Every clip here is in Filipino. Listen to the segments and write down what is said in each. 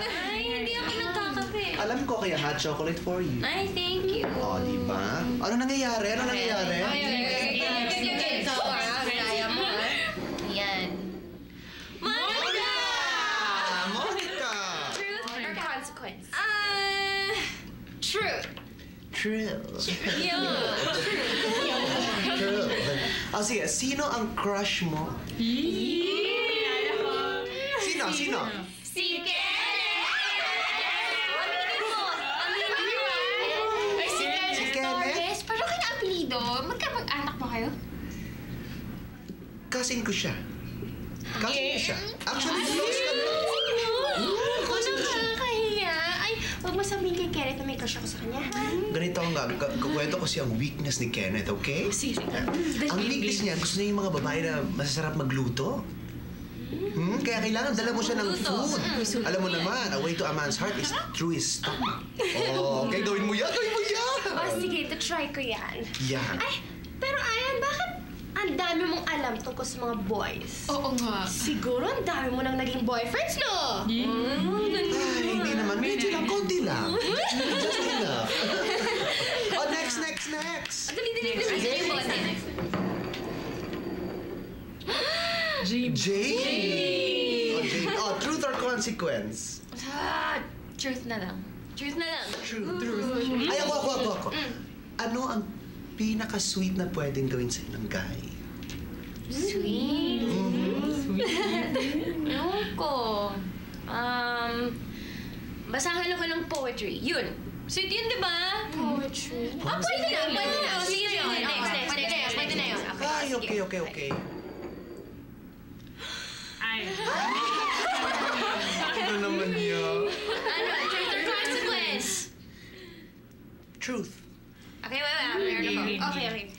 Ay, hindi ako nagkakape. Alam ko kaya hot chocolate for you. Ay, thank you. Oh, di ba? Ano nangyayari? Ano nangyayari? Kaya mo, Yan. Monica! Monica! Truth or consequence? Truth. True. Yeah. True. Sige, sino ang crush mo? Sino? Si Kenneth! Si Kenneth? Paano kayo apelido? Magkapag-anak mo kayo? Kasin ko siya. Actually, close kami. Nakakahiya. Ay, huwag mo sabihin kay Kenneth na may crush ako sa kanya, ha? Ganito ang kukwento ko siya ang weakness ni Kenneth, okay? Sige. Ang weakness niya, gusto niya yung mga babae na masasarap magluto. Kaya kailangan dala mo siya ng food. Alam mo naman, a way to a man's heart is through his stomach. Oh, okay, gawin mo yan! Sige, try ko yan. Yan. Ay, pero Ayan, bakit ang dami mong alam tungkol sa mga boys? Oo nga. Siguro ang dami mo nang naging boyfriends, no? Ay, hindi naman. Medyo lang, konti lang. Just enough. Oh, next. Dali. Sige mo, next. Jane! Oh, truth or consequence? Truth na lang. Truth. Ay, ako. Ano ang pinaka-sweet na pwedeng gawin sa ng guy? Sweet. Ewan ko. Basahan ako ng poetry. Yun. Sweet yun, di ba? Poetry. Pwede na. Sige yun. Next. Pwede na yun. Ay, okay. Ay. Ano naman yun? Truth or consequence? Truth. Okay, meron ako. Okay.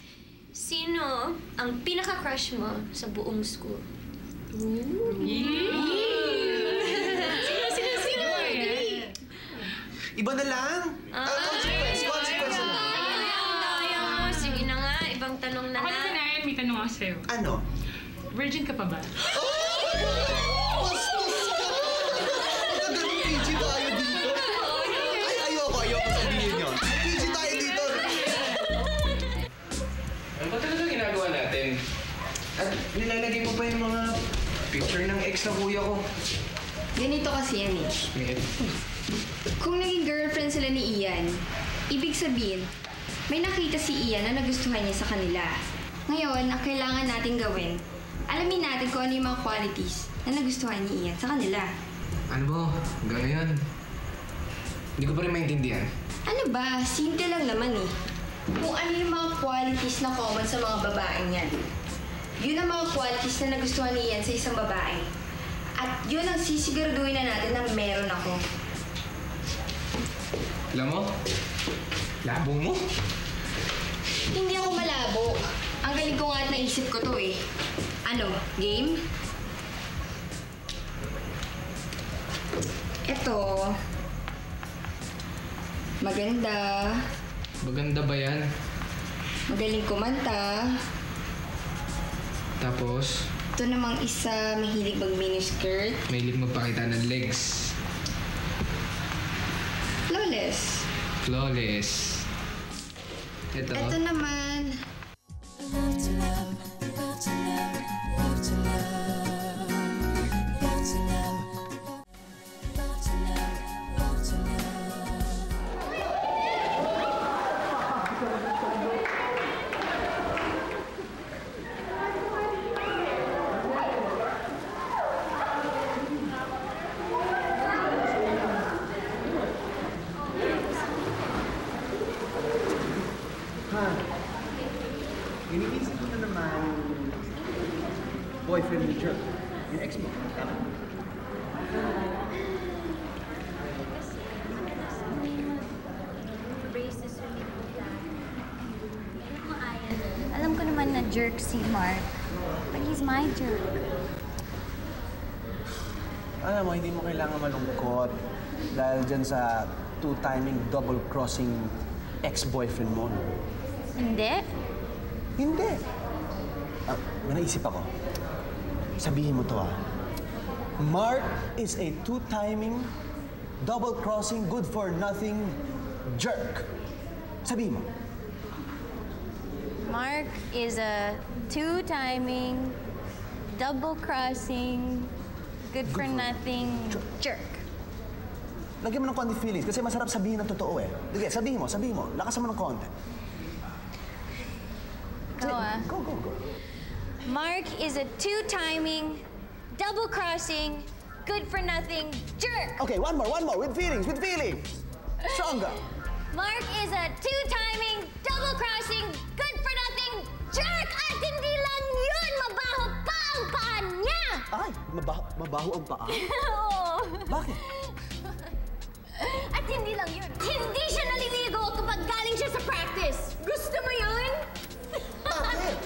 Sino ang pinaka-crush mo sa buong school? Sino? Iba na lang. Consequence na lang. Ayaw. Sige na nga, ibang tanong na Ako nga. naman Ayan, may tanong ako sa'yo. Ano? Virgin ka pa ba? Bastos ka! Magandang PG tayo dito. Ay, ayoko sabihin yun. PG tayo dito. Ano ba talaga ginagawa natin? At nilalagay mo pa yung mga picture ng ex na kuya ko. Ganito kasi yan eh. Kung naging girlfriend sila ni Ian, ibig sabihin, may nakita si Ian na nagustuhan niya sa kanila. Ngayon, ang kailangan natin gawin, alamin natin kung ano yung mga qualities na nagustuhan ni Ian sa kanila. Ano ba? Gano'n yan? Hindi ko pa rin maintindihan. Ano ba? Simple lang naman eh. Kung ano yung mga qualities na common sa mga babaeng yan. Yun ang mga qualities na nagustuhan ni Ian sa isang babae. At yun ang sisiguraduhin na natin na meron ako. Alam mo? Labo mo? Hindi ako malabo. Ang galing ko nga at naisip ko to eh. Ano? Game? Eto. Maganda. Maganda ba yan? Magaling kumanta. Tapos, Ito namang isa, mahilig mag-miniskirt. mahilig magpakita ng legs. Flawless. Flawless. Ito. Ito naman. Love to love, love to love, love to love, love to love, love to love, love to love. Iniisip mo na naman boyfriend ni Jerk. Yung ex mo. Tama. Alam ko naman na jerk si Mark. But he's my jerk. Alam mo, hindi mo kailangan malungkot dahil dyan sa two-timing double-crossing ex-boyfriend mo. No? Hindi? Hindi. May naisip ako. Sabihin mo to Mark is a two-timing double-crossing, good-for-nothing jerk. Sabihin mo. Mark is a two-timing, double-crossing, good-for-nothing jerk. Lagyan mo ng konti feelings kasi masarap sabihin ng totoo eh. Sige, sabihin mo. Lakas mo ng konti. Go, ah. Go. Mark is a two-timing, double-crossing, good-for-nothing jerk. Okay, one more, with feelings. Stronger. Mark is a two-timing, double-crossing, good-for-nothing jerk! At hindi lang yun! Mabaho pa ang paa niya! Ay, mabaho ang paa? Oo. Bakit? At hindi lang yun. Hindi siya naliligo kapag galing siya sa practice. Gusto mo yun? Bakit?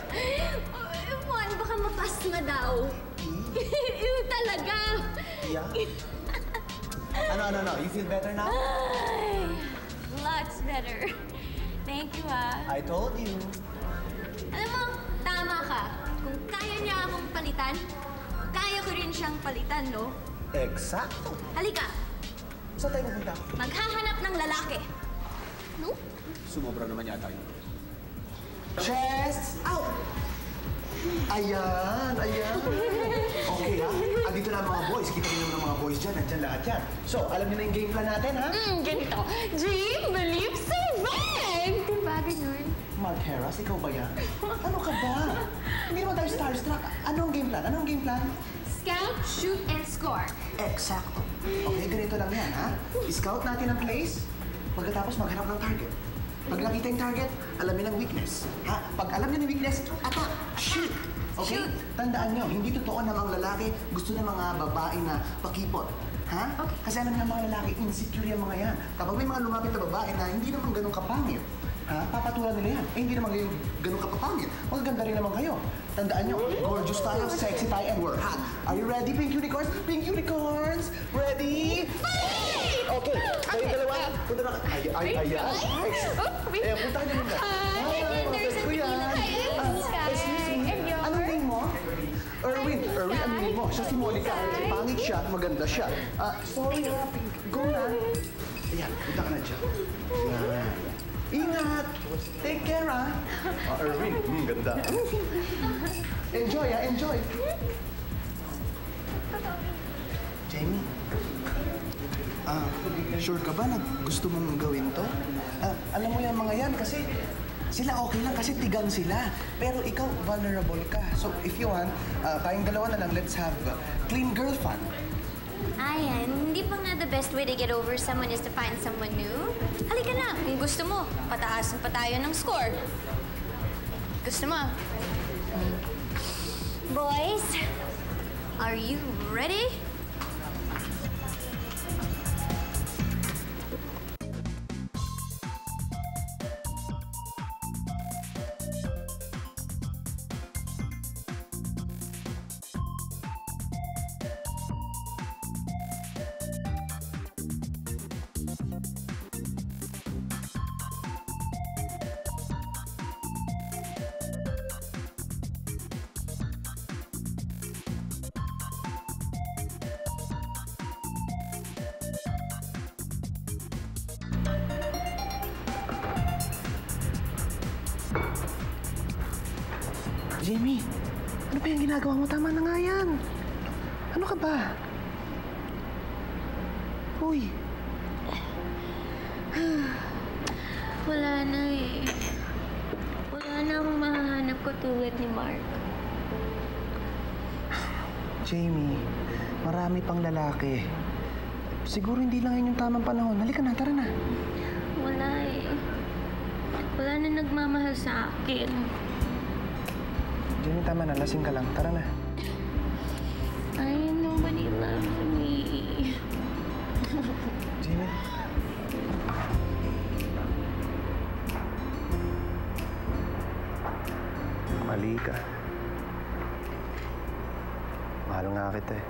Juan, baka mapasma daw. Yun talaga. Yeah. Ano? You feel better now? Ay, lots better. Thank you, ah. I told you. Alam mo, tama ka. Kung kaya niya akong palitan, kaya ko rin siyang palitan, no? Eksakto. Halika, Saan tayo pupunta? maghahanap ng lalaki. No? Sumobra naman yata yun. Chest out! Ayan. Okay ha, andito na ang mga boys. Kita niyo ng mga boys dyan. Nandyan lahat yan. So, alam niyo na yung game plan natin, ha? Ganito. Dream, believe, survive! Diba, ganun? Mark Harris, ikaw ba yan? Ano ka ba? Hindi naman tayo starstruck. Anong game plan? Scout, shoot, and score. Eksakto. Okay, ganito lang yan, ha? Scout natin ang place, pagkatapos maghanap ng target. Pag nakita yung target, alamin ang weakness. Ha? Pag alam niyo ng weakness, attack! Shoot! Okay? Shoot. Tandaan niyo, hindi totoo na mga lalaki gusto ng mga babae na pakipot. Ha? Okay. Kasi alam niyo mga lalaki, insecure yung mga yan. Kapag may mga lumapit na babae na hindi naman ganun kapangit, ha? Papatulan nila yan. Eh, hindi naman ganun kapapangit. Magaganda rin naman kayo. Tandaan niyo, gorgeous tayo, sexy tayo, and we're hot. Are you ready, Pink Unicorns? Pink Unicorns! Ready? Okay, kayong dalawa, punta na. Ayan. Punta ka na muna. there's a tequila tayo. Excuse me, anong name mo? Erwin, ano name mo? Siya si Monica. Pangit siya, maganda siya. Sorry na, Pink. Go na. Ayan, punta ka na dyan. Ayan. Ingat! Take care, ha? Erwin, ganda. Enjoy, ha? Enjoy. Jamie, sure ka ba na gusto mong gawin to? Alam mo yan mga yan kasi sila okay lang kasi tigang sila. Pero ikaw, vulnerable ka. So if you want, kayong dalawa na lang, let's have clean girl fun. Ayan, hindi pa nga the best way to get over someone is to find someone new? Halika na, kung gusto mo, pataasan pa tayo ng score. Gusto mo? Boys, are you ready? Jamie, ano ba yung ginagawa mo? Tama na nga yan. Ano ka ba? Uy. Wala na eh. Wala na akong mahahanap ko tulad ni Mark. Jamie, marami pang lalaki. Siguro hindi lang yun yung tamang panahon. Halika na, tara na. Wala eh. Wala na nagmamahal sa akin. Jamie, tama na. Lasing ka lang. Tara na. I nobody loves me. Jamie. Mali ka. Mahal nga kita eh.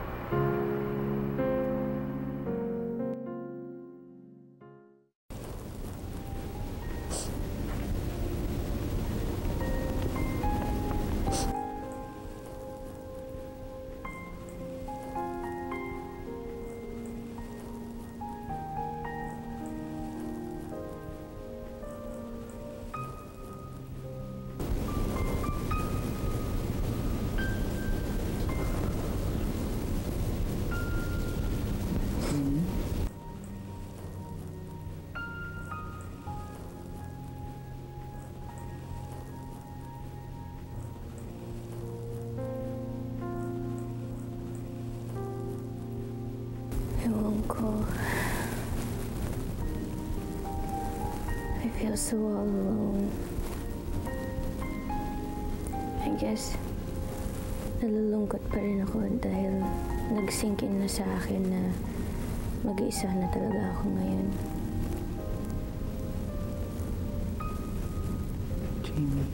feel so all alone. I guess, nalulungkot pa rin ako dahil nag-sink in na sa akin na mag-iisa na talaga ako ngayon. Jamie.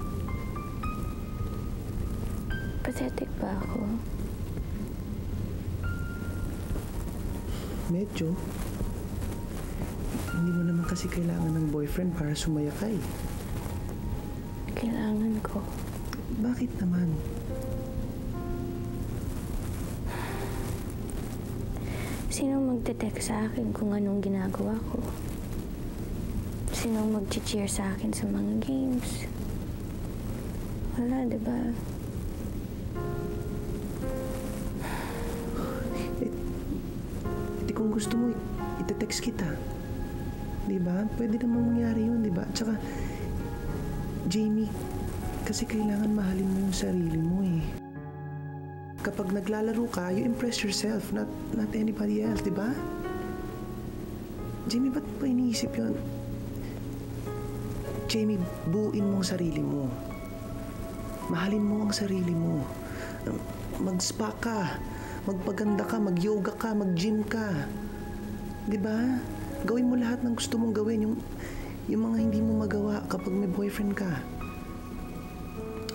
Pathetic ba ako? Medyo. Hindi mo naman kasi kailangan ng boyfriend para sumaya ka eh. Kailangan ko. Bakit naman? Sino magte-text sa akin kung anong ginagawa ko? Sino mag-cheer sa akin sa mga games? Wala, diba? Kung gusto mo, ite-text kita. Diba? Pwede namang mangyari yun, diba? Tsaka, Jamie, kasi kailangan mahalin mo yung sarili mo eh. Kapag naglalaro ka, you impress yourself, not anybody else, diba? Jamie, ba't pa iniisip yun? Jamie, buuin mo ang sarili mo. Mahalin mo ang sarili mo. Mag-spa ka. Magpaganda ka, mag-yoga ka, mag-gym ka. Diba? Gawin mo lahat ng gusto mong gawin. Yung mga hindi mo magawa kapag may boyfriend ka.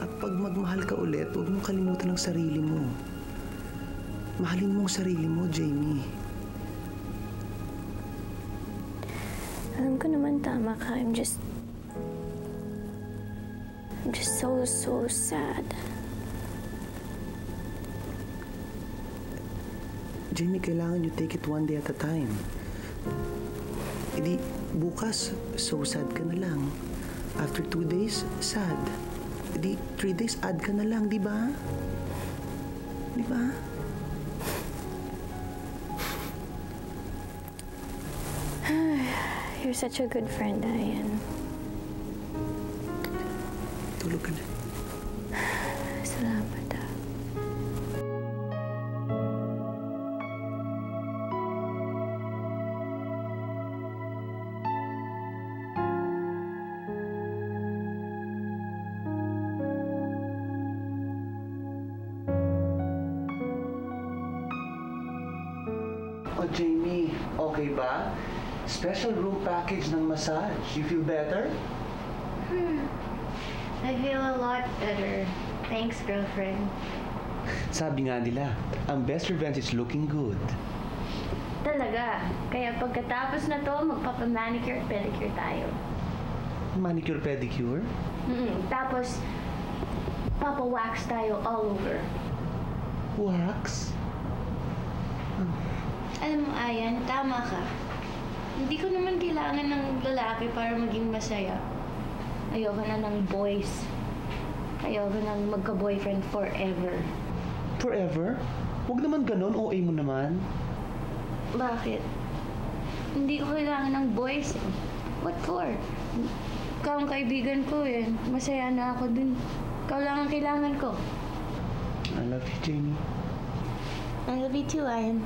At pag magmahal ka ulit, huwag mong kalimutan ang sarili mo. Mahalin mo ang sarili mo, Jamie. Alam ko naman tama ka. I'm just so sad. Jamie, kailangan you take it one day at a time. Hindi, bukas, so sad ka na lang. After 2 days, sad. Hindi, 3 days, add ka na lang, di ba? Di ba? You're such a good friend, Ian. Tulog ka na. Salamat, ah. Oh, Jamie, okay ba? Special room package ng massage. You feel better? I feel a lot better. Thanks, girlfriend. Sabi nga nila, ang best revenge is looking good. Talaga. Kaya pagkatapos na to, magpapa-manicure at pedicure tayo. Manicure, pedicure? Tapos, papa-wax tayo all over. Wax? Alam mo, Ayan, tama ka. Hindi ko naman kailangan ng lalaki para maging masaya. Ayoko na ng boys. Ayoko na magka-boyfriend forever. Forever? Huwag naman ganon, OA mo naman. Bakit? Hindi ko kailangan ng boys. What for? Ikaw ang kaibigan ko eh. Masaya na ako dun. Ikaw lang ang kailangan ko. I love you, Jamie. I love you too, Ayan.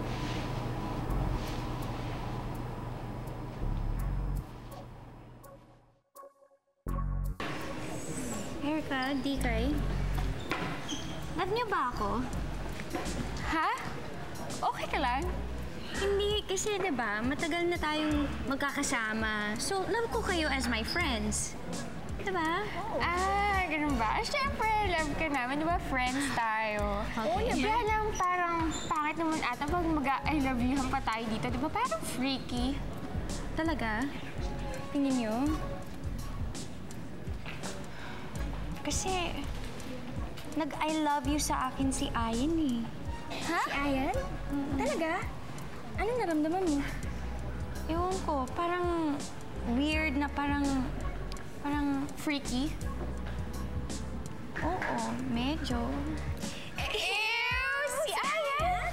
Erica, Dikay. Love niyo ba ako? Ha? Okay ka lang? Hindi, kasi diba, matagal na tayong magkakasama. So, love ko kayo as my friends. Diba? Ah, ganun ba? Siyempre, love ka naman. Di ba friends tayo? Okay. Kaya lang parang pangit naman ata pag mag-I love you pa tayo dito. Di ba parang freaky? Talaga? Tingin niyo? Kasi, nag-I love you sa akin si Ayan eh. Ha? Si Ayan? Talaga? Anong naramdaman mo? Ewan ko, parang weird na parang Freaky? oo, medyo. Ew! Si Ayan?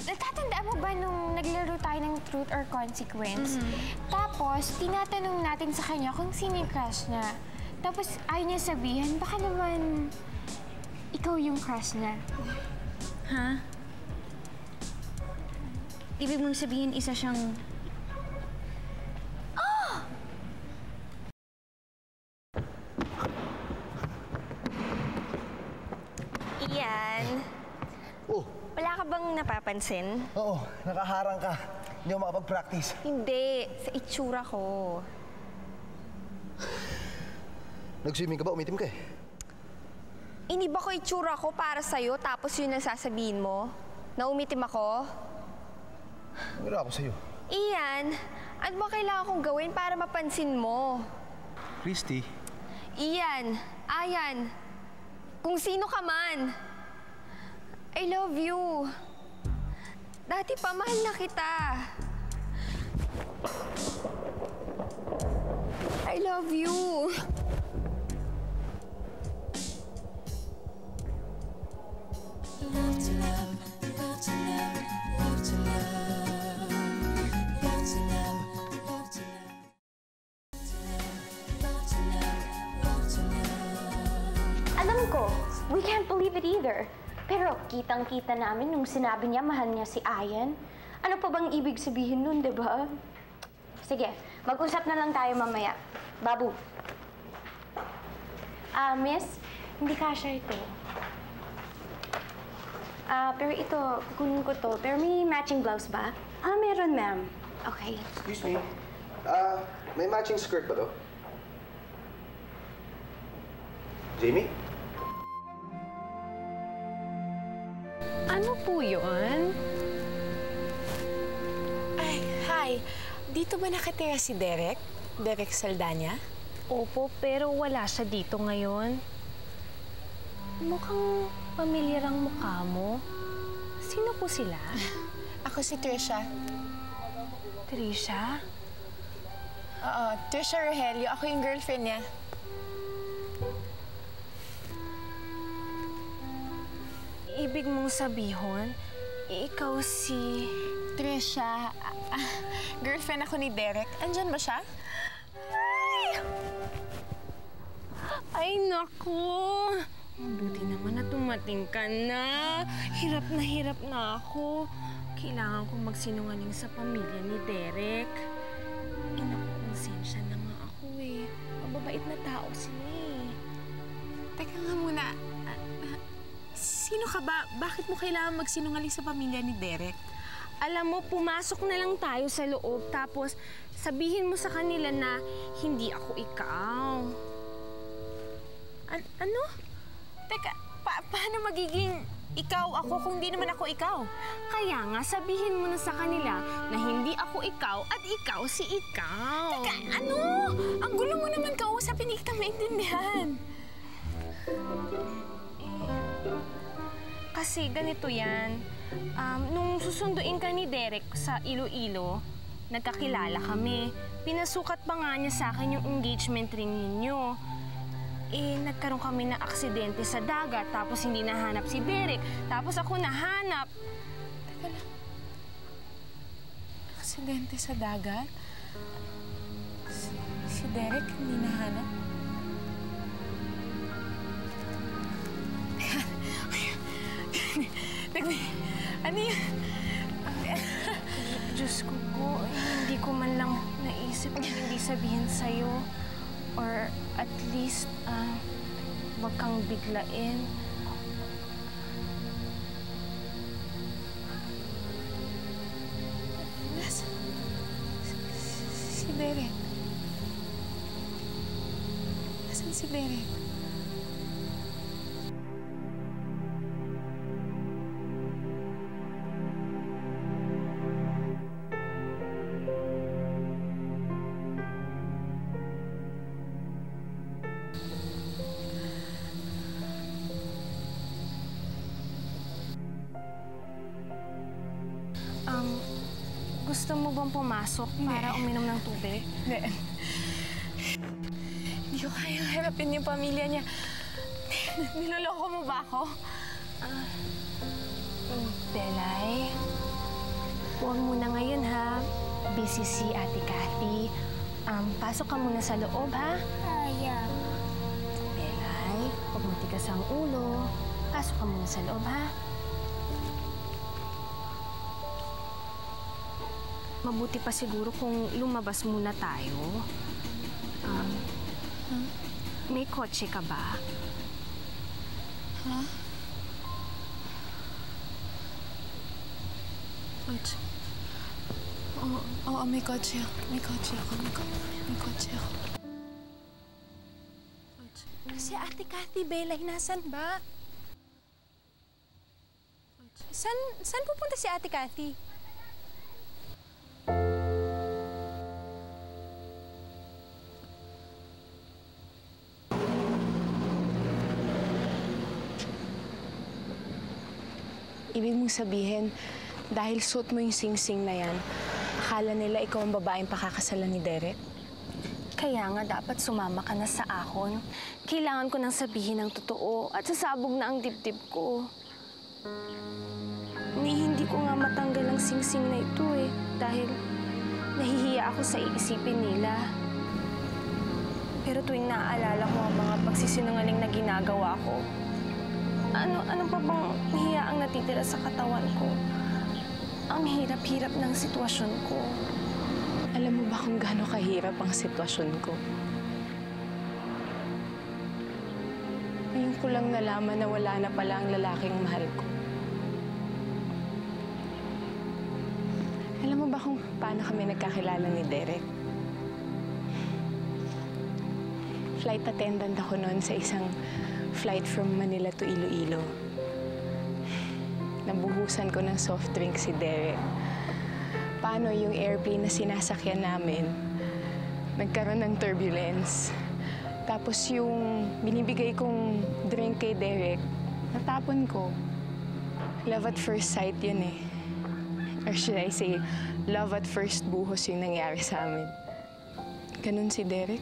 Natatandaan mo ba nung naglaro tayo ng Truth or Consequence? Tapos, tinatanong natin sa kanya kung sino yung crush niya. Tapos, ayaw niya sabihin, baka naman ikaw yung crush niya. Ha? Ibig mong sabihin isa siyang... Ian, Oh, wala ka bang napapansin? oo. Nakaharang ka. Hindi ako makapag-practice. Hindi, sa itsura ko. Nag-swimming ka ba? Umitim ka eh. Iniba ko itsura ko para sa'yo, tapos yun ang sasabihin mo? Na umitim ako? Wala ako sa'yo. Ian, ano ba kailangan kong gawin para mapansin mo? Christy. Ian, Ayan, kung sino ka man, I love you. Dati pa, mahal na kita. I love you. Love to love, love to love, love to love, love to love, love to love, love to love, love to love. Alam ko, we can't believe it either. Pero kitang-kita namin nung sinabi niya mahal niya si Ian. Ano pa bang ibig sabihin nun, di ba? Sige, mag-usap na lang tayo mamaya. Babu. Miss, hindi kasha ito. Pero ito, kukunin ko to. Pero may matching blouse ba? Meron, ma'am. Okay. Excuse me. May matching skirt ba to? Jamie? Ano po yun? Ay, hi. Dito ba nakatira si Derek? Derek Saldana? Opo, pero wala siya dito ngayon. Mukhang pamilyar ang mukha mo. Sino po sila? Ako si Trisha. Trisha? Oo, Trisha Rogelio. Ako yung girlfriend niya. Ibig mong sabihin, ikaw si... Trisha, girlfriend ako ni Derek. Andyan ba siya? Ay, naku! Mabuti naman na dumating ka na. Hirap na ako. Kailangan kong magsinungaling sa pamilya ni Derek. Konsensya na nga ako eh. Mababait na tao sila eh. Teka nga muna. Sino ka ba? Bakit mo kailangan magsinungaling sa pamilya ni Derek? Alam mo, pumasok na lang tayo sa loob tapos sabihin mo sa kanila na hindi ako ikaw. Ano? Teka, paano magiging ikaw ako kung di naman ako ikaw? Kaya nga, sabihin mo na sa kanila na hindi ako ikaw at ikaw si ikaw. Teka, ano? Ang gulo mo naman kausap, hindi kita maintindihan. Kasi ganito yan. Nung susunduin ka ni Derek sa Iloilo, nagkakilala kami. Pinasukat pa nga niya sa akin yung engagement ring ninyo. Nagkaroon kami ng aksidente sa dagat, tapos hindi nahanap si Derek. Tapos ako nahanap. Teka lang. Aksidente sa dagat? Si Derek hindi nahanap? Ano yun? Diyos ko po, hindi ko man lang naisip na hindi sabihin sa'yo. Or at least, wag kang biglain. Si Derek. Nasaan si Derek? Gusto mo bang pumasok para uminom ng tubig? Hindi. Hindi ko kayang harapin yung pamilya niya. Niloloko mo ba ako? Belay, huwag muna ngayon ha. Busy si Ate Cathy. Pasok ka muna sa loob ha. Ayaw. Belay, huwag matigas ang ulo. Pasok ka muna sa loob ha. Mabuti pa siguro kung lumabas muna tayo. May kotse ka ba? Ha? Ouch. Oo, may kotse ako. May kotse ako. Ouch. Si Ate Cathy Belay, nasan ba? Saan pupunta si Ate Cathy? Ibig mong sabihin, dahil suot mo yung sing-sing na yan, akala nila ikaw ang babaeng pakakasalan ni Derek? Kaya nga dapat sumama ka na sa ahon. Kailangan ko nang sabihin ang totoo at sasabog na ang dibdib ko. Hindi ko nga matanggal ang sing-sing na ito dahil nahihiya ako sa iisipin nila. Pero tuwing naaalala ko ang mga pagsisinungaling na ginagawa ko, ano pa bang hiya ang natitira sa katawan ko? Ang hirap-hirap ng sitwasyon ko. Alam mo ba kung gaano kahirap ang sitwasyon ko? Ngayon ko lang nalaman na wala na pala ang lalaking mahal ko. Alam mo ba kung paano kami nagkakilala ni Derek? Flight attendant ako noon sa isang flight from Manila to Iloilo. Nabuhusan ko ng soft drink si Derek. Paano yung airplane na sinasakyan namin, nagkaroon ng turbulence. Tapos yung binibigay kong drink kay Derek, natapon ko. Love at first sight yun Or should I say, love at first buhos yung nangyari sa amin. Ganun si Derek.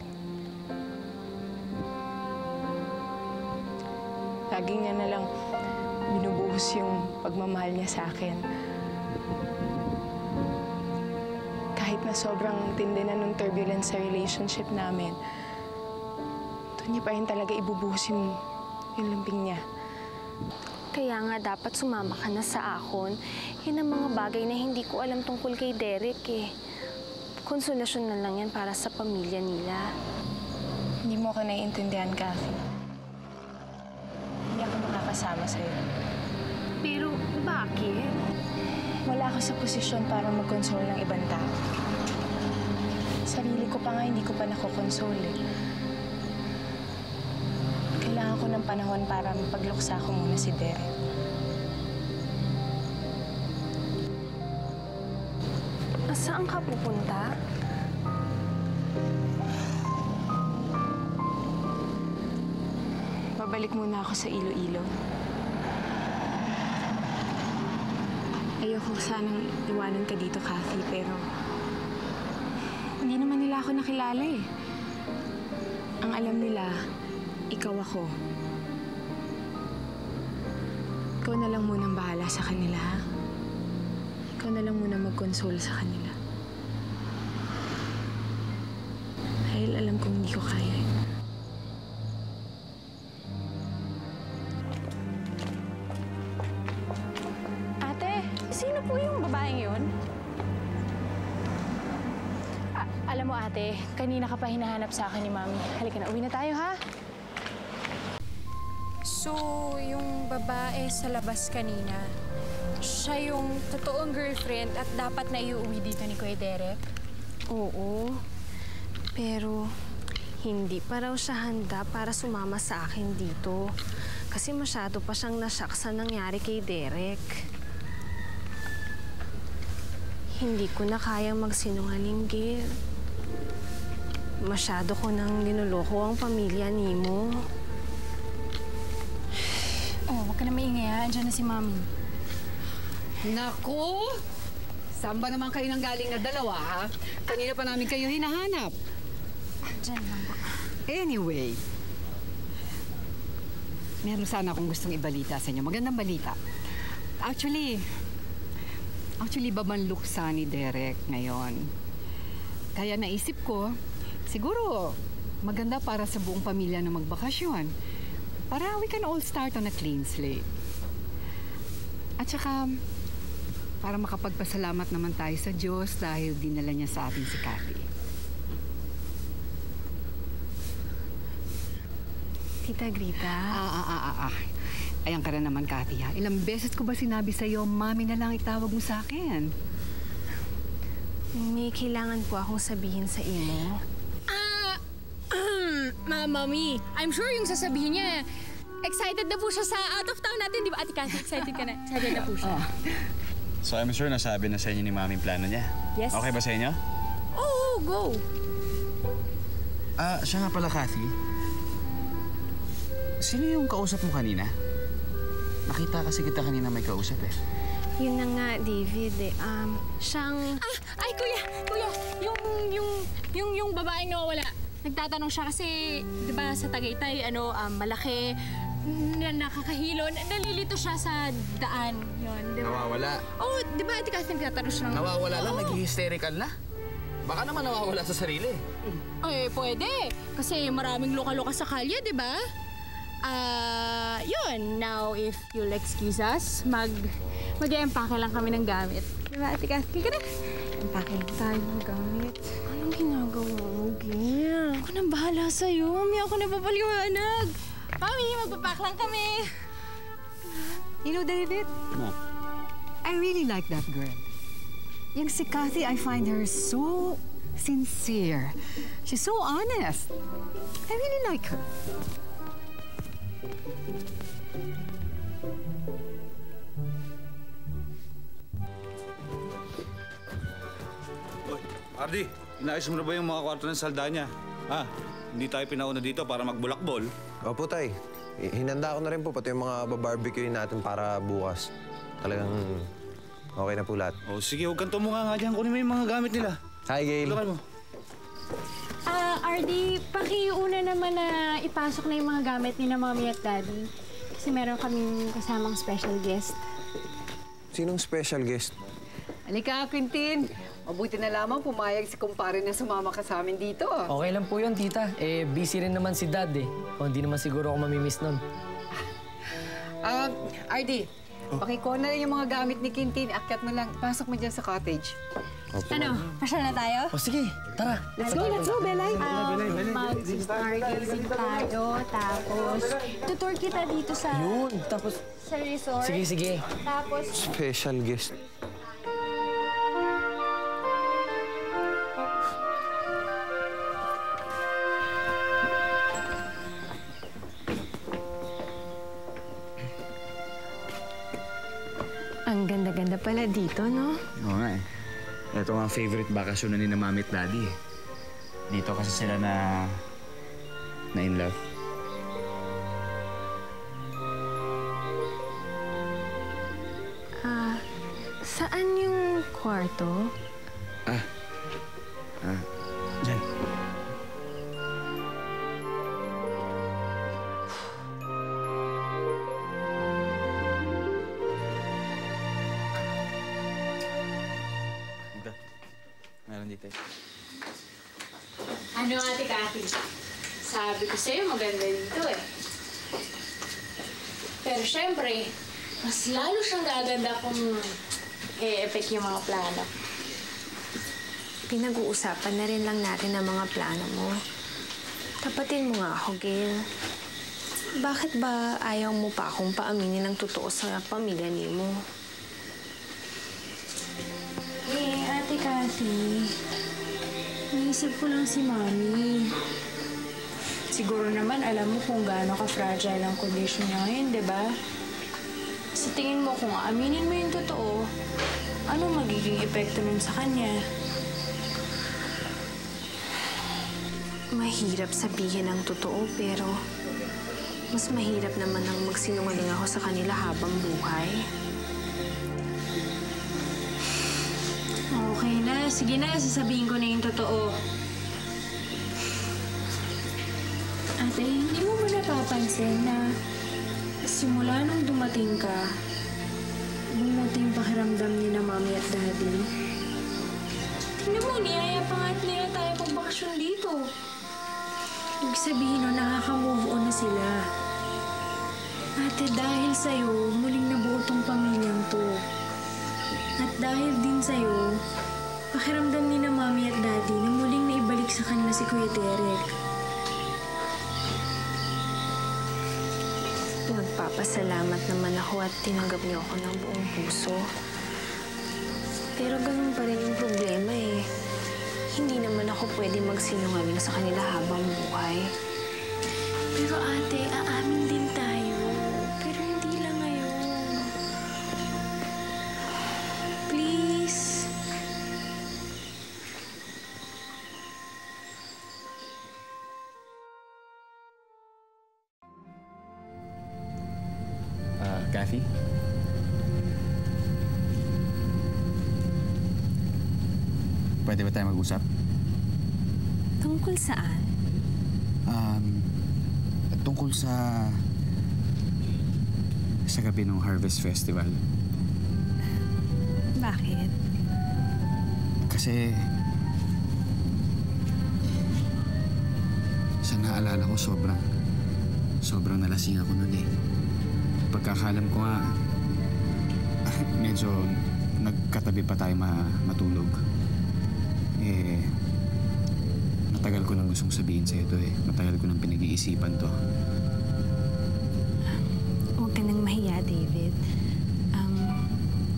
Lagi niya na lang binubuhos yung pagmamahal niya sa akin. Kahit na sobrang tindi na nung turbulence sa relationship namin, doon niya pa rin talaga ibubuhos yung lambing niya. Kaya nga dapat sumama ka na sa ahon. Yan ang mga bagay na hindi ko alam tungkol kay Derek Konsolasyon na lang yan para sa pamilya nila. Hindi mo ako naiintindihan, Cathy. Hindi ako makakasama sa'yo. Pero bakit? Wala ako sa posisyon para mag-console ng ibang tao. Sarili ko pa nga, hindi ko pa nakokonsole. Kailangan ko ng panahon para mapagluksa ko muna si Derek. Saan ka pupunta? Babalik muna ako sa Iloilo. Ayoko sanang iwanan ka dito, Cathy, pero hindi naman nila ako nakilala Ang alam nila, ikaw ako. Ikaw na lang munang bahala sa kanila, ha? Ikaw na lang muna mag-console sa kanila. Dahil alam kong hindi ko kaya. Ate, sino po yung babaeng yun? Alam mo, ate, kanina ka pa hinahanap sa akin ni Mami. Halika na, uwi na tayo, ha? So, yung babae sa labas kanina, siya yung totoong girlfriend at dapat na iuwi dito ni Kuya Derek? Oo. Pero hindi pa raw siya handa para sumama sa akin dito. Kasi masyado pa siyang nasyak sa nangyari kay Derek. Hindi ko na kayang magsinungaling, Gil. Masyado ko nang linuloko ang pamilya nimo. Oh, wag ka na maingay, ha? Andiyan na si Mami. Naku! Saan ba naman kayo nang galing na dalawa, ha? Kanina pa namin kayo hinahanap. Diyan lang ba? Anyway, meron sana akong gustong ibalita sa inyo. Magandang balita. Actually, babanluksa ni Derek ngayon. Kaya naisip ko, siguro maganda para sa buong pamilya na magbakasyon. Para we can all start on a clean slate. At saka, para makapagpasalamat naman tayo sa Diyos dahil dinala niya sa atin si Cathy. Tita Grita? Ayan ka na naman, Cathy, ha? Ilang beses ko ba sinabi sa'yo, mami na lang itawag mo sa akin? May kailangan po akong sabihin sa imo. Mami, I'm sure yung sasabihin niya, excited na po siya sa out of town natin, di ba? Ate Cathy, excited ka na? Excited na po siya. So I'm sure nasabi na sa inyo ni Mami yung plano niya. Yes. Okay ba sa inyo? Oo, go! Siya nga pala, Cathy. Sino yung kausap mo kanina? Nakita kasi kita kanina may kausap eh. Yun na nga, David, eh. Siyang... Ay, kuya! Yung babaeng nawawala. Nagtatanong siya kasi, di ba, sa Tagaytay, malaki, nakakahilo, nalilito siya sa daan. Yun, di ba? Nawawala? Oo, di ba, Ate Cathy, nagtatanong siya ng... Nawawala lang? Nag-hysterical na? Baka naman nawawala sa sarili. Eh, pwede. Kasi maraming loka-loka sa kalye, di ba? Yun. Now, if you'll excuse us, mag-e-empake lang kami ng gamit. Di ba, Ate Cathy? Ka na. Empake lang tayo ng gamit. Anong ginagawa mo, Gil? Ako nang bahala sa'yo. Mami, ako na papaliwanag. Mami, magpapak lang kami. You know, David? No. I really like that girl. Yung si Cathy, I find her so sincere. She's so honest. I really like her. Ardi, inaayos mo na ba yung mga kwarto ng Saldana? Hindi tayo pinauna dito para magbulakbol. Opo, Tay. Hinanda ko na rin po pati yung mga barbecue natin para bukas. Talagang okay na po lahat. Sige, huwag kang tumunga nga dyan. Kunin mo yung mga gamit nila. Hi, Gail. Tulungan mo. Ardi, pakiuna naman na ipasok na yung mga gamit ni na Mommy at Daddy. Kasi meron kaming kasamang special guest. Sinong special guest? Halika, Quintin. Mabuti na lamang pumayag si kumpare na sumama ka sa amin dito. Okay lang po yun, tita. Busy rin naman si Dad eh. O, hindi naman siguro ako mamimiss nun. Ardi, pakikuha na lang yung mga gamit ni Quintin. Akyat mo lang. Pasok mo dyan sa cottage. Pasyal na tayo? Sige, tara. Let's go, Belay. Mag-stargazing tayo, tapos tutur kita dito sa... Yun, tapos... Sa resort. Sige. Tapos... Special guest. Ang ganda-ganda pala dito, no? Oo nga eh. Ito nga ang favorite bakasyon na ni na Mami at Daddy eh. Dito kasi sila na in love. Saan yung kwarto? Diyan. Meron dito eh. Ano, Ate Cathy? Sabi ko sa'yo, maganda dito eh. Pero syempre, mas lalo siyang gaganda kung i-effect yung mga plano. Pinag-uusapan na rin lang natin ang mga plano mo. Tapatin mo nga ako, Gail. Bakit ba ayaw mo pa akong paaminin ng totoo sa pamilya ni mo? Ate Cathy, naisip ko lang si Mami. Siguro naman alam mo kung gaano ka-fragile ang condition niya ngayon, di ba? Sa tingin mo, kung aminin mo yung totoo, ano magiging epekto nun sa kanya? Mahirap sabihin ang totoo, pero mas mahirap naman ang magsinungaling ako sa kanila habang buhay. Okay na. Sige na, sasabihin ko na yung totoo. Ate, hindi mo ba napapansin na simula nung dumating ka, bumuti yung pakiramdam ni na Mami at Daddy? Tingnan mo, niyaya pa nga at nila tayo pagbakasyon dito. Ibig sabihin nun, nakaka-move on na sila. Ate, dahil sa'yo, muling nabuo tong pamilyang to. At dahil din sa'yo, pakiramdam ni na Mami at Daddy na muling naibalik sa kanila si Kuya Derek. Nagpapasalamat naman ako at tinanggap niyo ako ng buong puso. Pero ganun pa rin yung problema eh. Hindi naman ako pwede magsinungaling sa kanila habang buhay. Pero ate, aamin din tayo. Pero hindi lang ngayon. Please. Kathy? Pwede ba tayo mag-usap? Tungkol saan? Tungkol sa gabi ng Harvest Festival. Bakit? Kasi sa naalala ko, sobrang nalasing ako nun eh. Pagkakalam ko nga, medyo nagkatabi pa tayo matulog. Matagal ko nang gustong sabihin sa'yo to eh. Matagal ko nang pinag-iisipan to. Huwag ka nang mahiya, David.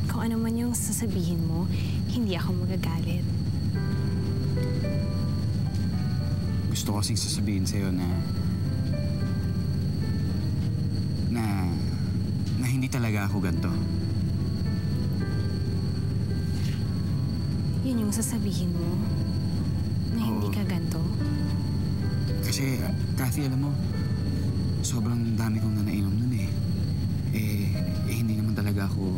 Kung ano man yung sasabihin mo, hindi ako magagalit. Gusto ko kasing sasabihin sa'yo na hindi talaga ako ganito. Yun yung sasabihin mo? Na hindi ka ganito? Kasi, Kathy, alam mo, sobrang dami kong nanainom nun eh. Hindi naman talaga ako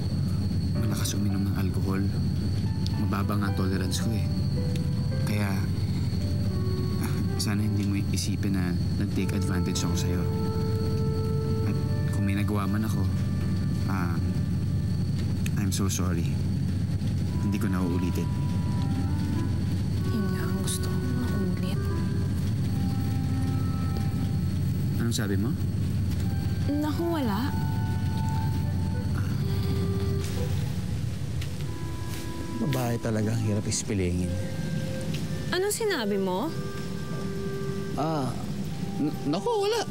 malakas uminom ng alcohol. Mababa nga tolerance ko eh. Kaya, sana hindi mo isipin na nag-take advantage ako sa'yo. At kung may nagawa man ako, I'm so sorry. Hindi ko na uulitin. Yun nga ang gusto ko, maulit. Anong sabi mo? Naku, wala. Babae talaga, hirap ispilingin. Anong sinabi mo? Naku, wala.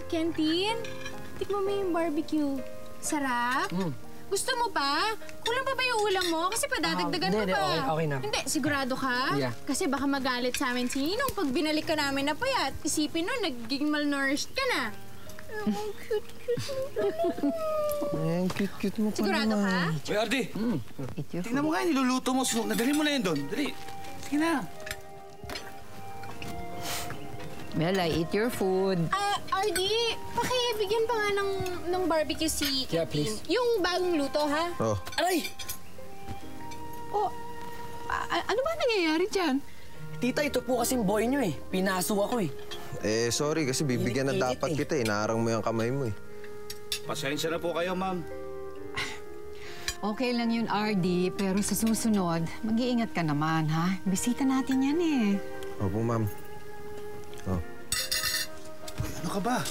Kentin, tikman mo yung barbecue. Sarap? Gusto mo pa? Kulang pa ba yung ulam mo? Kasi padadagdagan mo pa. Okay na. Hindi, sigurado ka? Yeah. Kasi baka magalit sa amin si Ninong pag binalik ka namin na payat. Isipin nun, nagiging malnourished ka na. Ang cute-cute mo. Cute mo pa Sigurado ka? Uy, Ardy! Tingnan mo nga, niluluto mo. Nadali mo na yun doon. Dali. Sige na. Mela, eat your food. Ardy, pakibigyan pa nga ng barbecue si Yeah, Kentin. please. Yung bagong luto, ha? Oh. Aray! Ano ba nangyayari dyan? Tita, ito po kasing boy nyo eh. Pinaso ako eh. Sorry kasi bibigyan na Init dapat eh. kita eh. Naarang mo yung kamay mo eh. Pasensya na po kayo, ma'am. Okay lang yun, RD, pero sa susunod, mag-iingat ka naman, ha? Bisita natin yan eh. Opo, ma'am. Oh. Uy, ano ka ba?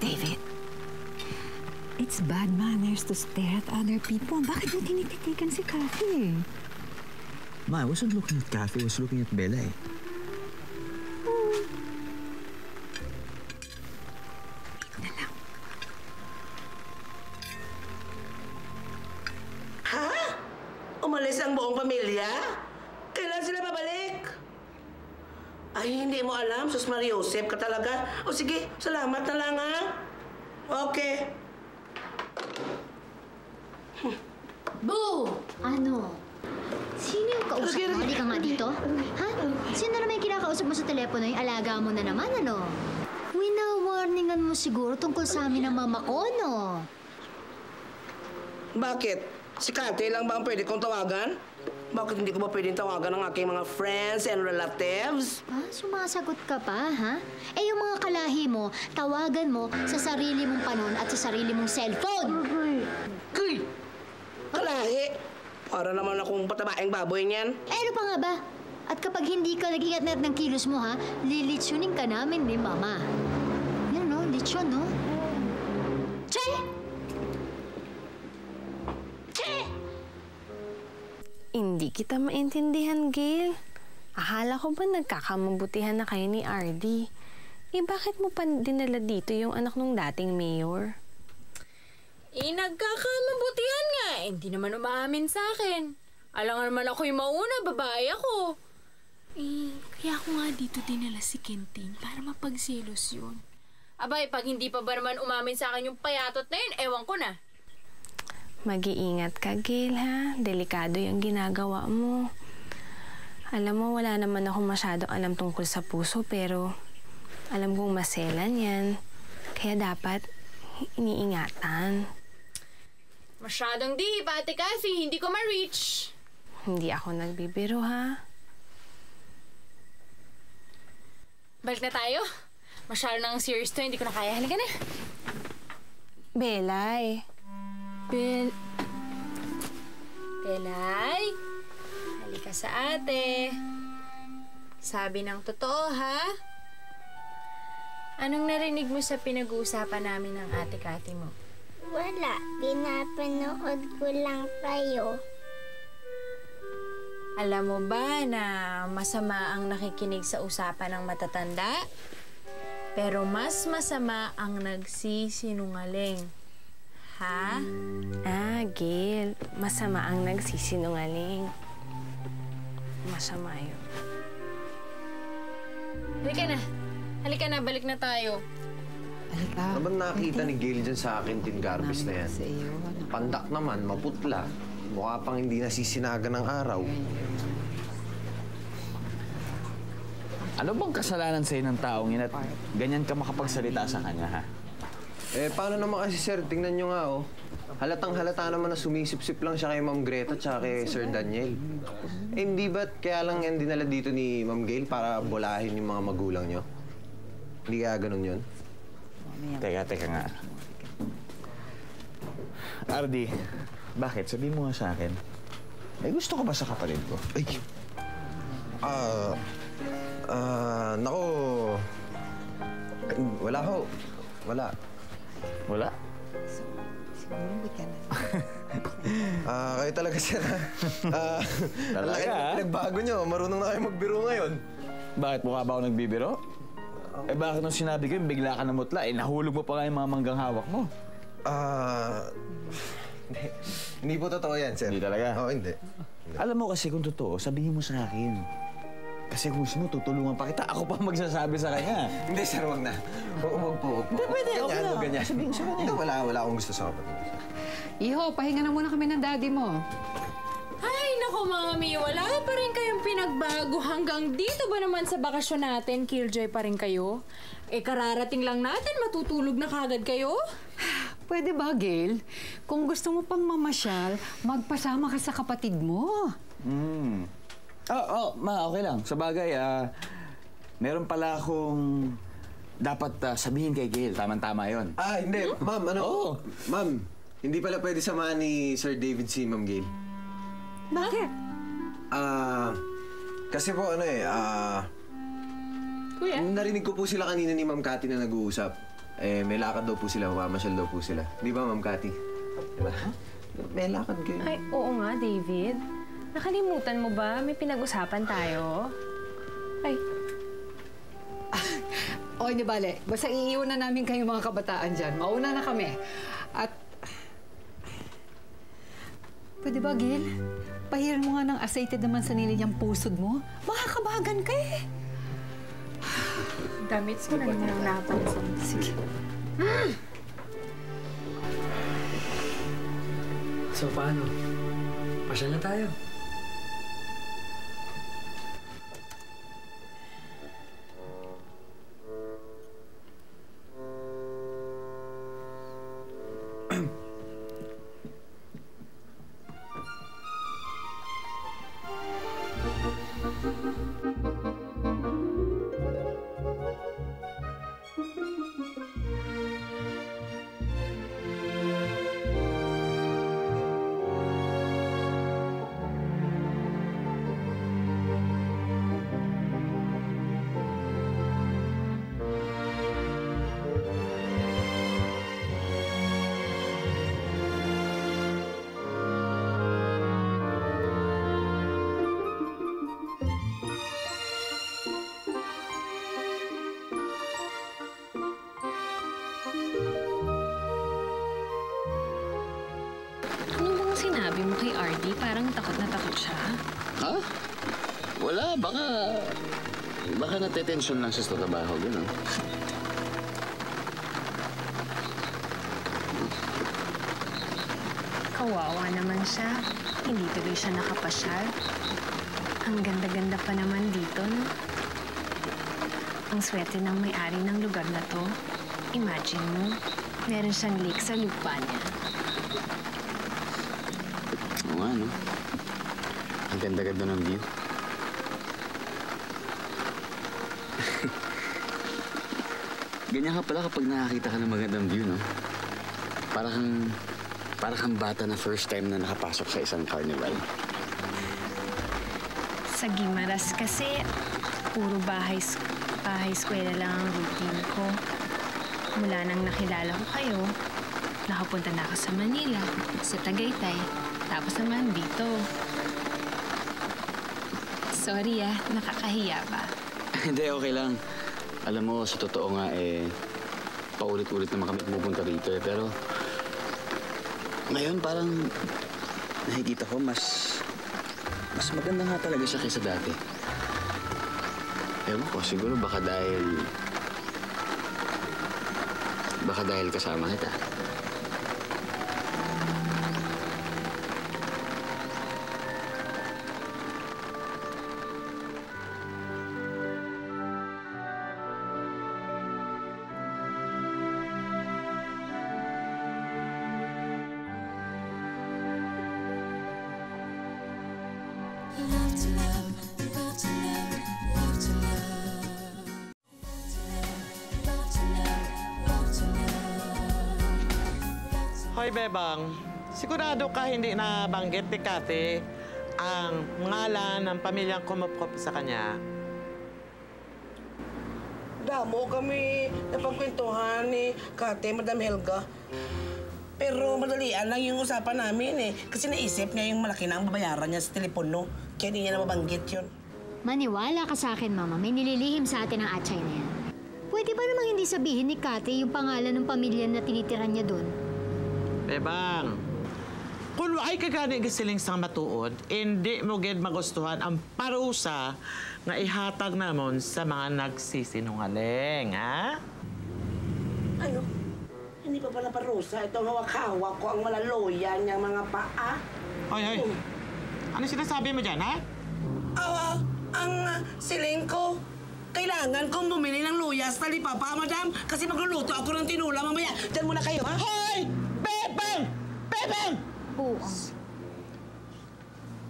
David, it's bad manners to stare at other people. Bakit mo tinititigan si Kathy? Ma, I wasn't looking at Kathy. I was looking at Bella eh. Ha? Umalis ang buong pamilya? Kailan sila babalik? Ay, hindi mo alam. Sus Maria Josep ka talaga. O sige, salamat na lang ha. Okay. Boo! Ano? Sino yung kausap mo? Hindi ka nga dito? Ha? Sino naman yung kinakausap mo sa telepono? Yung alaga mo na naman, ano? Wina-warningan mo siguro tungkol sa amin ng mama ko, no? Bakit? Si Kate lang ba ang pwede kong tawagan? Bakit hindi ko ba pwedeng tawagan ng aking mga friends and relatives? Sumasagot ka pa, ha? Eh, yung mga kalahi mo, tawagan mo sa sarili mong panon at sa sarili mong cellphone. Kalahi? Para naman akong patabaing baboy niyan. Eh, ano pa nga ba? At kapag hindi ka nag-ingat ng kilos mo, ha, lilitsunin ka namin ni Mama. Yan, no? Litsyon, no? Che! Che! Hindi kita maintindihan, Gail. Akala ko ba nagkakamabutihan na kayo ni RD? Bakit mo pa dinala dito yung anak nung dating mayor? Nagkakamabutihan nga. Hindi naman umaamin sa akin. Alam naman ako yung mauna, babae ako. Kaya ako nga dito dinala si Kenting para mapagselos yun. Abay, pag hindi pa ba naman umamin sa akin yung payatot na yun, ewan ko na. Mag-iingat ka, Gail, ha? Delikado yung ginagawa mo. Alam mo, wala naman ako masyadong alam tungkol sa puso, pero alam kong maselan yan. Kaya dapat iniingatan. Masyadong di, Ate Kathy. Hindi ko ma-reach. Hindi ako nagbibiro, ha? Balik na tayo. Masyado nang serious to, hindi ko na kaya. Halika na. Belay. Belay? Halika sa ate. Sabi ng totoo, ha? Anong narinig mo sa pinag-uusapan namin ng ate Kathy mo? Wala. Pinapanood ko lang kayo. Alam mo ba na masama ang nakikinig sa usapan ng matatanda? Pero mas masama ang nagsisinungaling. Ha? Gail. Masama ang nagsisinungaling. Masama yun. Halika na, balik na tayo. Ano ba nakita ni Gail dyan sa akin, Tin Garbis na yan? Pandak naman, maputla. Mukha pang hindi nasisinaga ng araw. Ano bang kasalanan sa'yo ng taong yun at ganyan ka makapagsalita sa kanya, ha? Paano naman kasi, sir? Tingnan nyo nga, oh. Halatang-halata naman na sumisip-sip lang siya kay Ma'am Greta at kay Sir Daniel. Hindi ba't kaya lang yan dinala dito ni Ma'am Gail para bolahin yung mga magulang nyo? Hindi kaya ganun yun? Teka nga. Ardi, bakit? Sabihin mo nga sa akin. May gusto ka ba sa kapatid ko? Ay! Nako. Wala ho. Wala. Wala? Kayo talaga, sir. Talaga, ha? Pinagbago nyo. Marunong na kayo magbiro ngayon. Bakit? Mukha ba ako nagbibiro? Bakit nung sinabi ko yung bigla ka namutla? Nahulog mo pa nga yung mga manggang hawak mo. Hindi po totoo yan, sir. Hindi talaga? Oo, hindi. Alam mo kasi kung totoo, sabihin mo sa akin. Kasi kung gusto mo, tutulungan pa kita. Ako pa magsasabi sa kanya. Hindi, sir, wag na. Wag po. Hindi, pwede. Okay lang. Ganyan. Sabihin sa kanya. Hindi, wala akong gusto sa kapatid. Iho, pahinga na muna kami ng daddy mo. Ay, naku, Mami. Wala pa rin kayong pinagbago hanggang dito ba naman sa bakasyon natin? Killjoy pa rin kayo? Kararating lang natin, matutulog na kagad kayo? Pwede ba, Gail? Kung gusto mo pang mamasyal, magpasama ka sa kapatid mo. Okay lang. Sa bagay, meron pala akong dapat sabihin kay Gail. Tama-tama yun. Hindi. Ma'am, Ma'am, hindi pala pwede samahan ni Sir David si Ma'am Gail. Bakit? Kasi po, Kuya? narinig ko po sila kanina ni Ma'am Cathy na nag-uusap. May lakad daw po sila, mamamasyal daw po sila. Di ba, Ma'am Cathy? Diba? May lakad kayo. Ay, oo nga, David. Nakalimutan mo ba? May pinag-usapan tayo. Ay. Hindi bale. Basta iiwan na namin kayo mga kabataan dyan. Mauna na kami. At... Pwede ba, Gil? Pahiran mo nga ng assated naman sa nilinyang pusod mo. Makakabagan ka eh. Damit ko na naman ang napansin. Sige. So, paano? Pasyal na tayo. kay RD? Parang takot na takot siya. Ha? Wala, baka natetensyon lang siya sa trabaho, gano'n. Kawawa naman siya. Hindi tuloy siya nakapasyal. Ang ganda-ganda pa naman dito, no? Ang swerte ng may-ari ng lugar na to. Imagine mo, meron siyang lake sa lupa niya. Oo nga, no? Ang ganda-ganda ng view. Ganyan ka pala kapag nakakita ka ng magandang view, no? Para kang bata na first time na nakapasok sa isang carnival. Sa Guimaras kasi, puro bahay-eskwela lang ang routine ko. Mula nang nakilala ko kayo, nakapunta na ako sa Manila, sa Tagaytay, tapos naman dito. Sorry nakakahiya ba? Hindi, okay lang. Alam mo, sa totoo nga, paulit-ulit naman kami pumupunta rito pero ngayon parang nakikita ko mas maganda nga talaga siya kaysa dati. Ewan ko, siguro baka dahil kasama kita. Love to love, love to love, love to love. Love to love, love to love. Hoy, Bebang. Sigurado ka hindi na banggit ni Cathy ang ngalan ng pamilyang kumupkop sa kanya? Damo kami napagkwentuhan ni Kate, Madam Helga. Pero madalian lang yung usapan namin Kasi naisip niya yung malaki na ang babayaran niya sa telepono. Kaya hindi niya na mabanggit yun. Maniwala ka sa akin, Mama. May nililihim sa atin ang atsay na yan. Pwede ba namang hindi sabihin ni Kate yung pangalan ng pamilya na tinitiran niya doon? Bebang, kung ay kagani gisiling sang matuod, hindi mo gid magustuhan ang parusa nga ihatag namon sa mga nagsisinungaling, ha? Ano? Hindi pa pala parusa. Itong hawak-hawak ko ang malaloya niyang mga paa. Hoy. Ano sinasabi mo dyan, ha? Ang siling ko. Kailangan kong bumili ng luya sa talipapa, madam. Kasi magluluto ako ng tinula mamaya. Diyan muna kayo, ha? Hoy! Bebang! Bebang! Buong.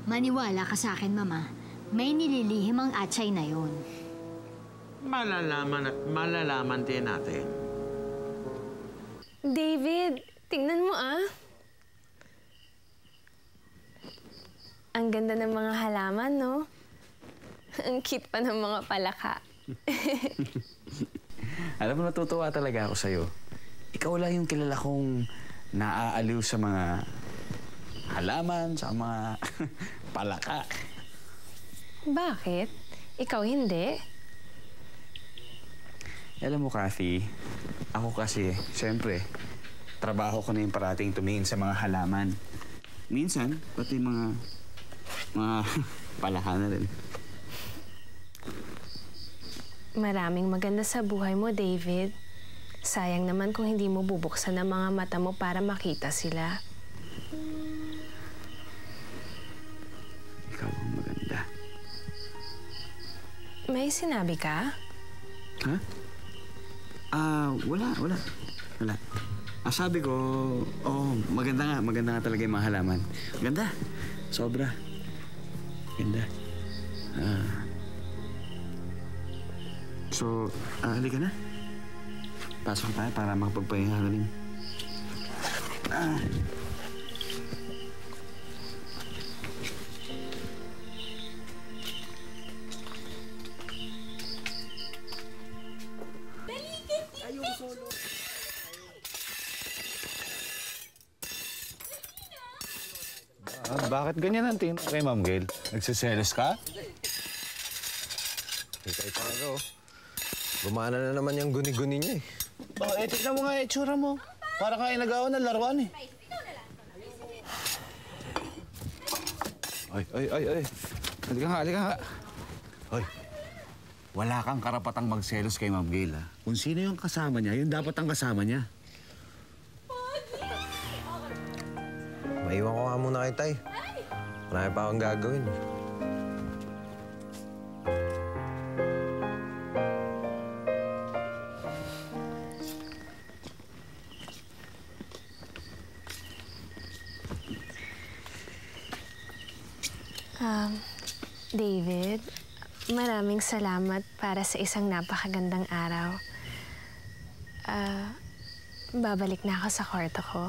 Maniwala ka sa akin, Mama. May nililihim ang atsay na yon. Malalaman at malalaman din natin. David, tingnan mo Ang ganda ng mga halaman, no? Ang cute pa ng mga palaka. Alam mo, natutuwa talaga ako sa'yo. Ikaw lang yung kilala kong naaaliw sa mga halaman, sa mga palaka. Bakit? Ikaw hindi? Alam mo, Cathy, ako kasi, siyempre, trabaho ko na yung parating tumingin sa mga halaman. Minsan, pati mga palaka na rin. Maraming maganda sa buhay mo, David. Sayang naman kung hindi mo bubuksan ang mga mata mo para makita sila. Ikaw ang maganda. May sinabi ka? Ha? Wala. Sabi ko, maganda nga talaga yung mga halaman. Ganda. Sobra. Ganda. So, halika na. Pasok tayo para makapagpahinga ka rin. Bakit ganyan ang tingin kay Ma'am Gail? Nagsiselos ka? Ikay talaga, Gumana na naman yung guni-guni niya, Tignan mo nga itsura mo. Para kayo nag-awan ng laruan, Ay. Halika nga. Hoy, wala kang karapatang magselos kay Ma'am Gail, ha? Kung sino yung kasama niya, yun dapat ang kasama niya. Maiwan ko nga muna kay Tay. Marami pa akong gagawin. David, maraming salamat para sa isang napakagandang araw. Babalik na ako sa kwarto ko.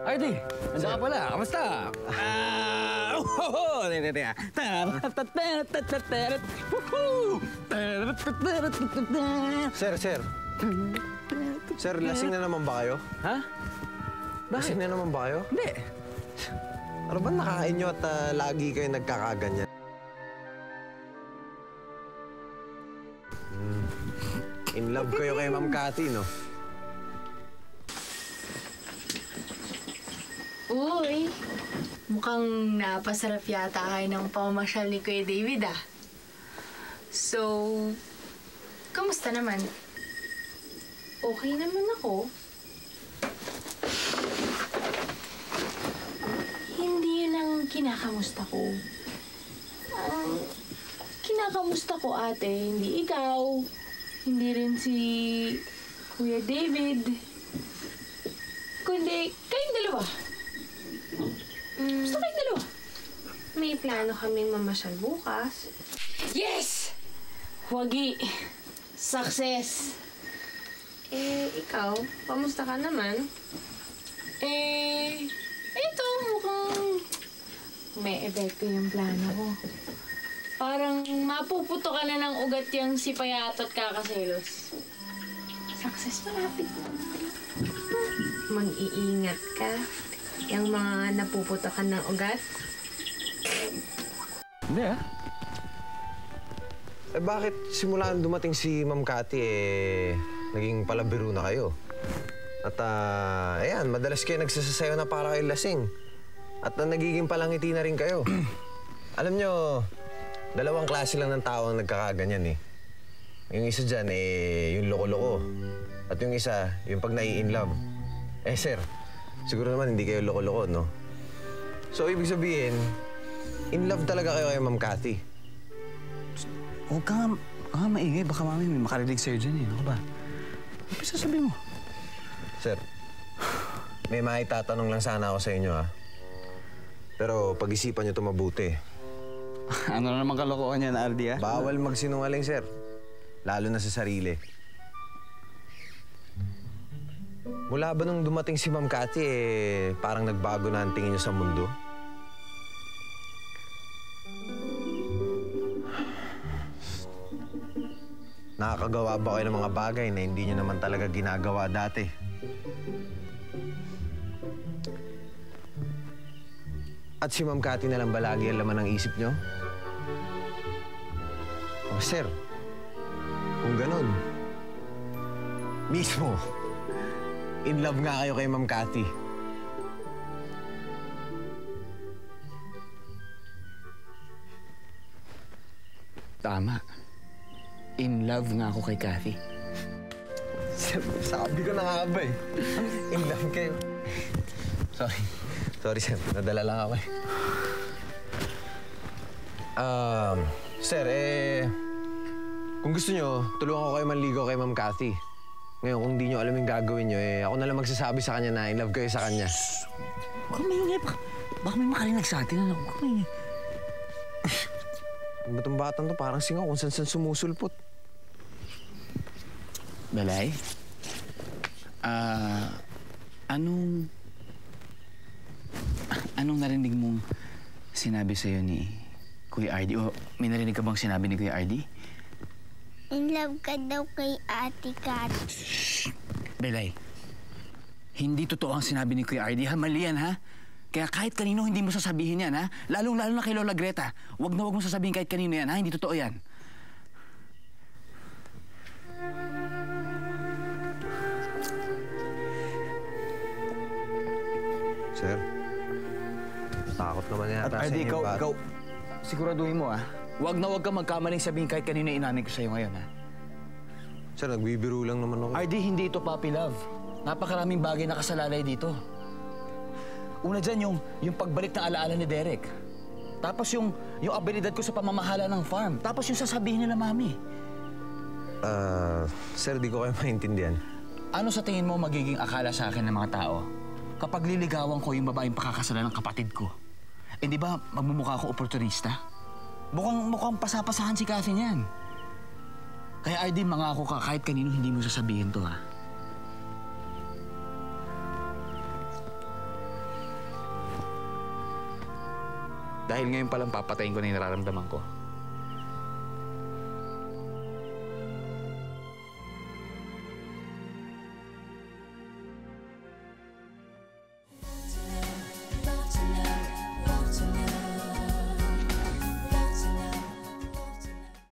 Artie, nandiyan ka pala. Kamusta? Sir. Sir, lasing na naman ba kayo? Ha? Lasing na naman ba kayo? Hindi. Ano ba nakain nyo at lagi kayo nagkakaganyan? In love kayo kay Ma'am Cathy, no? Uy, mukhang napasarap yata kayo ng pamasyal ni Kuya David, ah. So, kamusta naman? Okay naman ako. Hindi yun ang kinakamusta ko. Kinakamusta ko, ate, hindi ikaw. Hindi rin si Kuya David. Kundi kayong dalawa. Gusto kayong dalawa. May plano kaming mamasyal bukas. Yes! Wagi. Success. Ikaw, kamusta ka naman? Ito, mukhang may epekto yung plano ko. Parang mapuputo ka na ng ugat yung si Payato at kakaselos. Success malapit na. Mag-iingat ka. Yung mga napuputokan ng ugat. Hindi, ah. Bakit simulaan dumating si Ma'am Cathy, naging palabiro na kayo? At, ayan, madalas kayo nagsasasayo na para kayo lasing. At nagiging palangiti na rin kayo. Alam nyo, dalawang klase lang ng tao ang nagkakaganyan, eh. Yung isa dyan, yung loko-loko. At yung isa, yung pag nai-inlove. Sir, siguro naman hindi kayo loko-loko, no? So, ibig sabihin, in love talaga kayo kay Ma'am Cathy. Huwag ka nga maingay. Baka mami may makarinig sa'yo dyan, eh. Ano ba? Ano sasabihin mo? Sir, may maitatanong lang sana ako sa inyo, ha? Pero pag-isipan nyo ito mabuti. Ano na naman kalokohan yan, Ardi, ha? Bawal magsinungaling, sir. Lalo na sa sarili. Mula ba nung dumating si Ma'am Cathy, parang nagbago na ang tingin niyo sa mundo? Nakakagawa ba kayo ng mga bagay na hindi niyo naman talaga ginagawa dati? At si Ma'am Cathy na lang ba lagi ang laman ng isip niyo? Oh, sir, kung ganun, mismo, in love nga kayo kay Ma'am Cathy. Tama. In love nga ako kay Cathy. Sabi ko na nga ba eh. In love kayo. Sorry, sir. Nadala lang ako eh. Sir, kung gusto nyo, tulungan ko kayo manligaw kay Ma'am Cathy. Ngayon, kung di nyo alam yung gagawin nyo, ako na lang magsasabi sa kanya na in love kayo sa kanya. Huwag kang maingay. Baka may makarinig sa atin. Huwag kang maingay. Ba't ang batang to? Parang singaw kung saan sumusulpot. Balay? Anong anong narinig mong sinabi sa'yo ni Kuya RD? O may narinig ka bang sinabi ni Kuya RD? In love ka daw kay Ate Kat. Belay, hindi totoo ang sinabi ni Kuya RD, ha? Mali yan, ha? Kaya kahit kanino hindi mo sasabihin yan, ha? Lalong-lalo na kay Lola Greta. Huwag na huwag mo sasabihin kahit kanino yan, ha? Hindi totoo yan. Sir, takot naman yata At sa RD, inyo, ikaw, siguraduhin mo, ha? Huwag na huwag kang magkamaling sabihin kahit kanino inanay ko sa'yo ngayon, ha? Sir, nagbibiro lang naman ako. RD, hindi ito puppy love. Napakaraming bagay na kasalalay dito. Una dyan, yung pagbalik ng alaala ni Derek. Tapos yung abilidad ko sa pamamahala ng farm. Tapos yung sasabihin nila mami. Sir, di ko kayo maintindihan. Ano sa tingin mo magiging akala sa akin ng mga tao kapag liligawan ko yung babaeng pakakasalan ng kapatid ko? Eh di ba magmumukha akong oportunista? Mukhang pasapasahan si Kathy niyan. Kaya RD, mangako ka kahit kanino hindi mo sasabihin to, ha? Dahil ngayon palang papatayin ko na yung nararamdaman ko.